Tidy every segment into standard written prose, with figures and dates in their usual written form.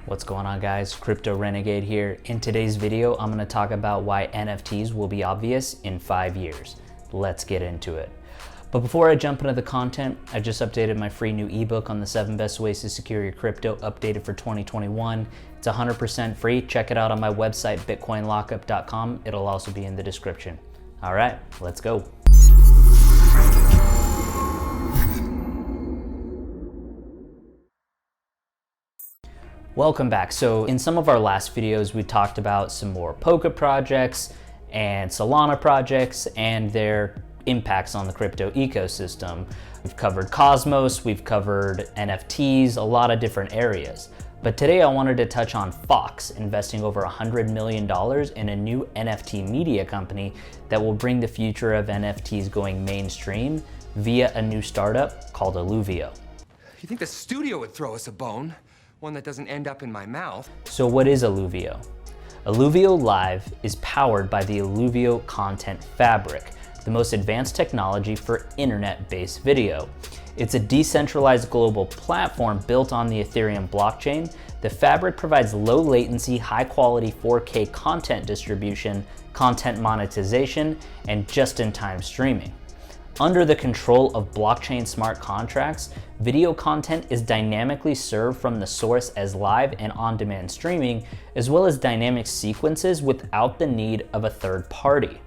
What's going on, guys? Crypto Renegade here. In today's video, I'm going to talk about why NFTs will be obvious in 5 years. Let's get into it. But before I jump into the content, I just updated my free new ebook on the 7 best ways to secure your crypto, updated for 2021. It's 100% free. Check it out on my website, bitcoinlockup.com. It'll also be in the description. All right, let's go. Welcome back. So in some of our last videos, we talked about some more Polka projects and Solana projects and their impacts on the crypto ecosystem. We've covered Cosmos, we've covered NFTs, a lot of different areas. But today I wanted to touch on Fox, investing over $100 million in a new NFT media company that will bring the future of NFTs going mainstream via a new startup called Illuvio. You think the studio would throw us a bone? One that doesn't end up in my mouth. So what is Illuvio? Illuvio Live is powered by the Illuvio Content Fabric, the most advanced technology for internet-based video. It's a decentralized global platform built on the Ethereum blockchain. The Fabric provides low latency, high quality 4K content distribution, content monetization, and just-in-time streaming. Under the control of blockchain smart contracts, video content is dynamically served from the source as live and on-demand streaming, as well as dynamic sequences without the need of a third party.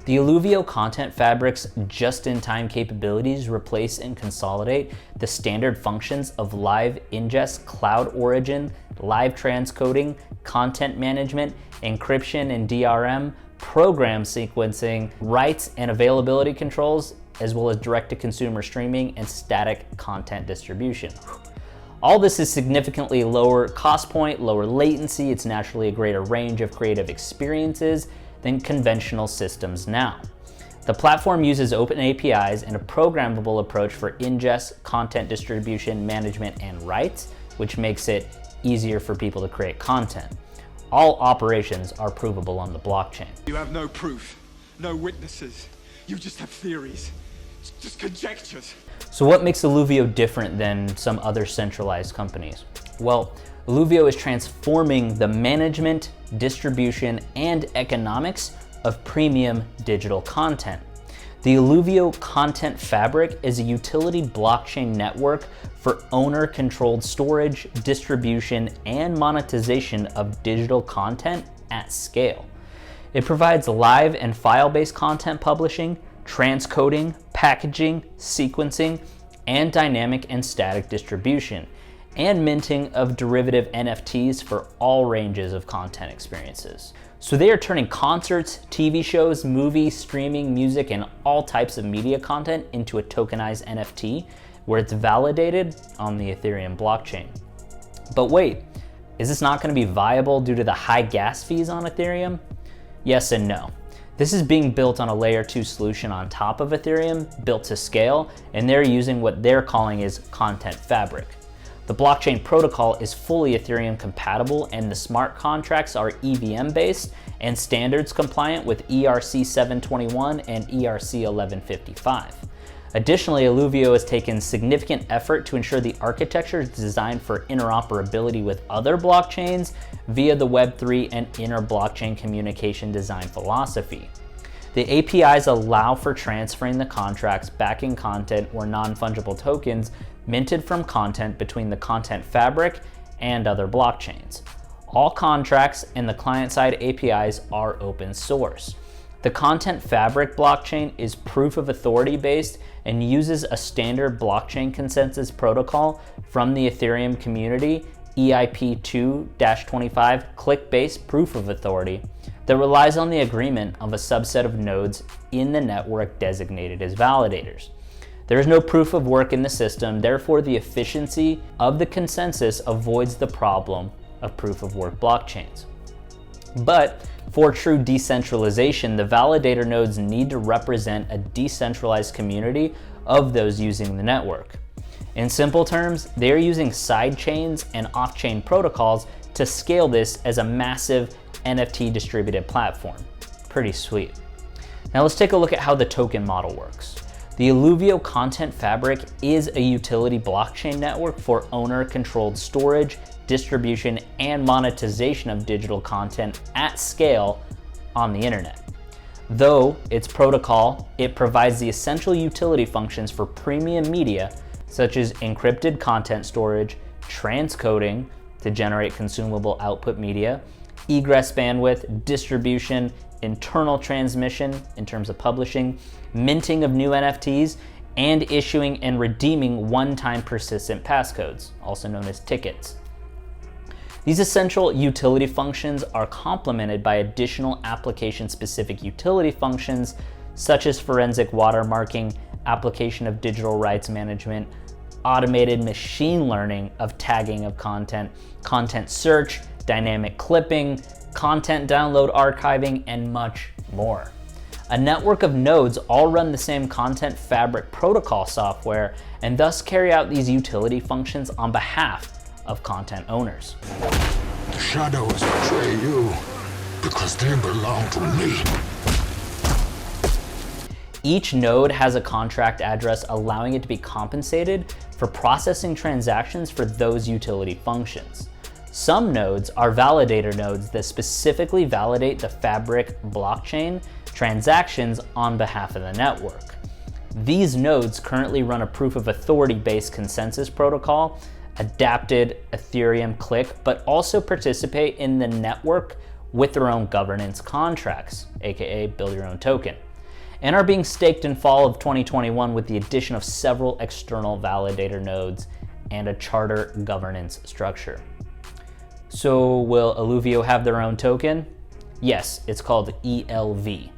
The Illuvio Content Fabric's just-in-time capabilities replace and consolidate the standard functions of live ingest, cloud origin, live transcoding, content management, encryption and DRM, program sequencing, rights and availability controls, as well as direct-to-consumer streaming and static content distribution. All this is significantly lower cost point, lower latency. It's naturally a greater range of creative experiences than conventional systems now. The platform uses open APIs and a programmable approach for ingest, content distribution, management, and rights, which makes it easier for people to create content. All operations are provable on the blockchain. You have no proof, no witnesses. You just have theories, just conjectures. So what makes Illuvio different than some other centralized companies? Well, Illuvio is transforming the management, distribution, and economics of premium digital content. The Illuvio Content Fabric is a utility blockchain network for owner-controlled storage, distribution, and monetization of digital content at scale. It provides live and file-based content publishing, transcoding, packaging, sequencing, and dynamic and static distribution, and minting of derivative NFTs for all ranges of content experiences. So they are turning concerts, TV shows, movies, streaming, music, and all types of media content into a tokenized NFT where it's validated on the Ethereum blockchain. But wait, is this not going to be viable due to the high gas fees on Ethereum? Yes and no. This is being built on a layer 2 solution on top of Ethereum, built to scale, and they're using what they're calling is Content Fabric. The blockchain protocol is fully Ethereum compatible, and the smart contracts are EVM based and standards compliant with ERC 721 and ERC 1155. Additionally, Illuvio has taken significant effort to ensure the architecture is designed for interoperability with other blockchains via the Web3 and inter-blockchain communication design philosophy. The APIs allow for transferring the contracts backing content or non-fungible tokens minted from content between the Content Fabric and other blockchains. All contracts and the client-side APIs are open source. The Content Fabric blockchain is proof of authority based and uses a standard blockchain consensus protocol from the Ethereum community, EIP2-25 click-based proof of authority, that relies on the agreement of a subset of nodes in the network designated as validators. There is no proof of work in the system, therefore the efficiency of the consensus avoids the problem of proof of work blockchains. But for true decentralization, the validator nodes need to represent a decentralized community of those using the network. In simple terms, they are using side chains and off-chain protocols to scale this as a massive NFT distributed platform. Pretty sweet. Now let's take a look at how the token model works. The Illuvio Content Fabric is a utility blockchain network for owner-controlled storage, distribution, and monetization of digital content at scale on the internet. Though its protocol, it provides the essential utility functions for premium media, such as encrypted content storage, transcoding to generate consumable output media, egress bandwidth, distribution, internal transmission in terms of publishing, minting of new NFTs, and issuing and redeeming one-time persistent passcodes, also known as tickets. These essential utility functions are complemented by additional application-specific utility functions such as forensic watermarking, application of digital rights management, automated machine learning of tagging of content, content search, dynamic clipping, content download archiving, and much more. A network of nodes all run the same Content Fabric protocol software and thus carry out these utility functions on behalf of content owners. The shadows betray you because they belong to me. Each node has a contract address allowing it to be compensated for processing transactions for those utility functions. Some nodes are validator nodes that specifically validate the Fabric blockchain transactions on behalf of the network. These nodes currently run a proof of authority-based consensus protocol, adapted Ethereum Click, but also participate in the network with their own governance contracts, aka build your own token, and are being staked in fall of 2021 with the addition of several external validator nodes and a charter governance structure. So will Illuvio have their own token? Yes, it's called ELV.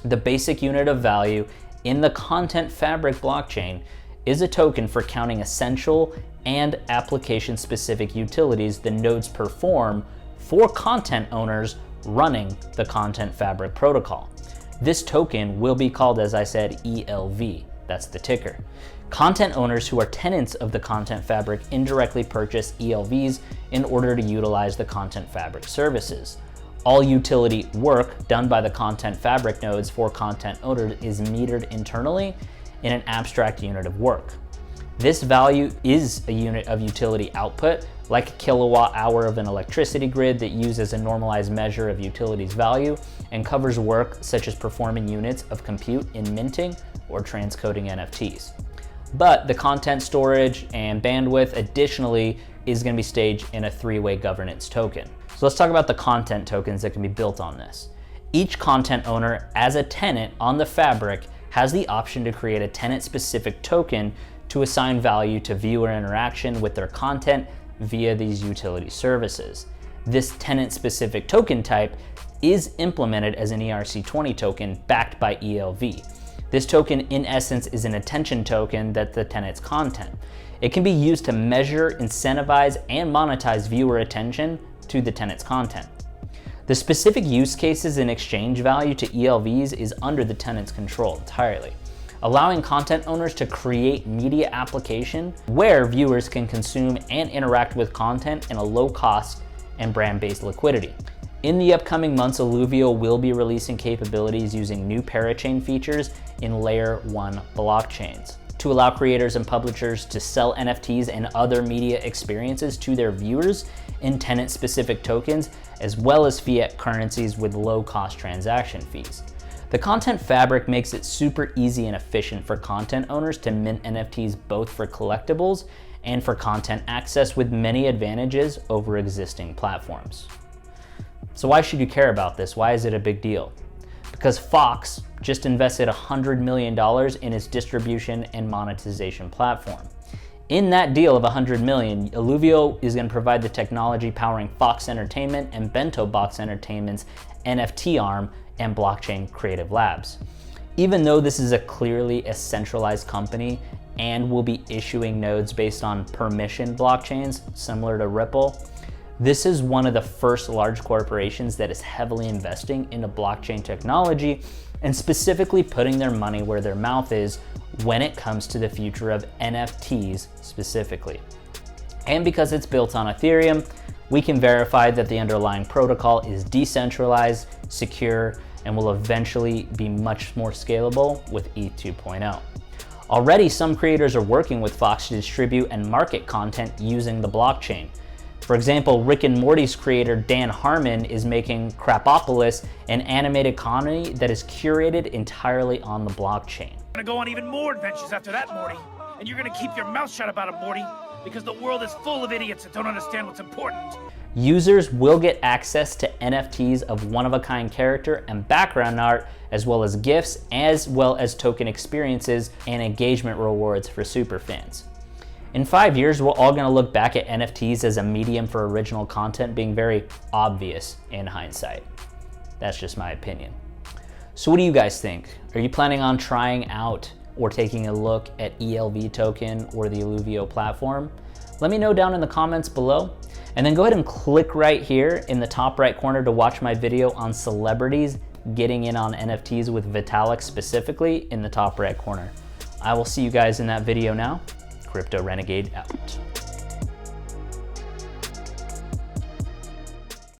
The basic unit of value in the Content Fabric blockchain is a token for counting essential and application-specific utilities the nodes perform for content owners running the Content Fabric protocol. This token will be called, as I said, ELV. That's the ticker. Content owners who are tenants of the Content Fabric indirectly purchase ELVs in order to utilize the Content Fabric services. All utility work done by the Content Fabric nodes for content owners is metered internally in an abstract unit of work. This value is a unit of utility output, like a kilowatt hour of an electricity grid that uses a normalized measure of utilities value and covers work such as performing units of compute in minting or transcoding NFTs. But the content storage and bandwidth additionally is going to be staged in a three-way governance token. So let's talk about the content tokens that can be built on this. Each content owner as a tenant on the Fabric has the option to create a tenant-specific token to assign value to viewer interaction with their content via these utility services. This tenant-specific token type is implemented as an ERC20 token backed by ELV. This token, in essence, is an attention token that's the tenant's content. It can be used to measure, incentivize, and monetize viewer attention to the tenant's content. The specific use cases and exchange value to ELVs is under the tenant's control entirely, allowing content owners to create media application where viewers can consume and interact with content in a low cost and brand-based liquidity. In the upcoming months, Illuvio will be releasing capabilities using new parachain features in Layer 1 blockchains to allow creators and publishers to sell NFTs and other media experiences to their viewers in tenant-specific tokens, as well as fiat currencies with low-cost transaction fees. The Content Fabric makes it super easy and efficient for content owners to mint NFTs both for collectibles and for content access, with many advantages over existing platforms. So why should you care about this? Why is it a big deal? Because Fox just invested $100 million in its distribution and monetization platform. In that deal of $100 million, Illuvio is going to provide the technology powering Fox Entertainment and Bento Box Entertainment's NFT arm and Blockchain Creative Labs. Even though this is clearly a centralized company and will be issuing nodes based on permission blockchains similar to Ripple, this is one of the first large corporations that is heavily investing into blockchain technology and specifically putting their money where their mouth is when it comes to the future of NFTs specifically. And because it's built on Ethereum, we can verify that the underlying protocol is decentralized, secure, and will eventually be much more scalable with ETH 2.0. Already, some creators are working with Fox to distribute and market content using the blockchain. For example, Rick and Morty's creator Dan Harmon is making Crapopolis, an animated comedy that is curated entirely on the blockchain. Gonna go on even more adventures after that, Morty. And you're gonna keep your mouth shut about it, Morty, because the world is full of idiots that don't understand what's important. Users will get access to NFTs of one-of-a-kind character and background art, as well as gifts, as well as token experiences and engagement rewards for superfans. In 5 years, we're all gonna look back at NFTs as a medium for original content being very obvious in hindsight. That's just my opinion. So what do you guys think? Are you planning on trying out or taking a look at ELV token or the Illuvio platform? Let me know down in the comments below. And then go ahead and click right here in the top right corner to watch my video on celebrities getting in on NFTs with Vitalik specifically in the top right corner. I will see you guys in that video now. Crypto Renegade out.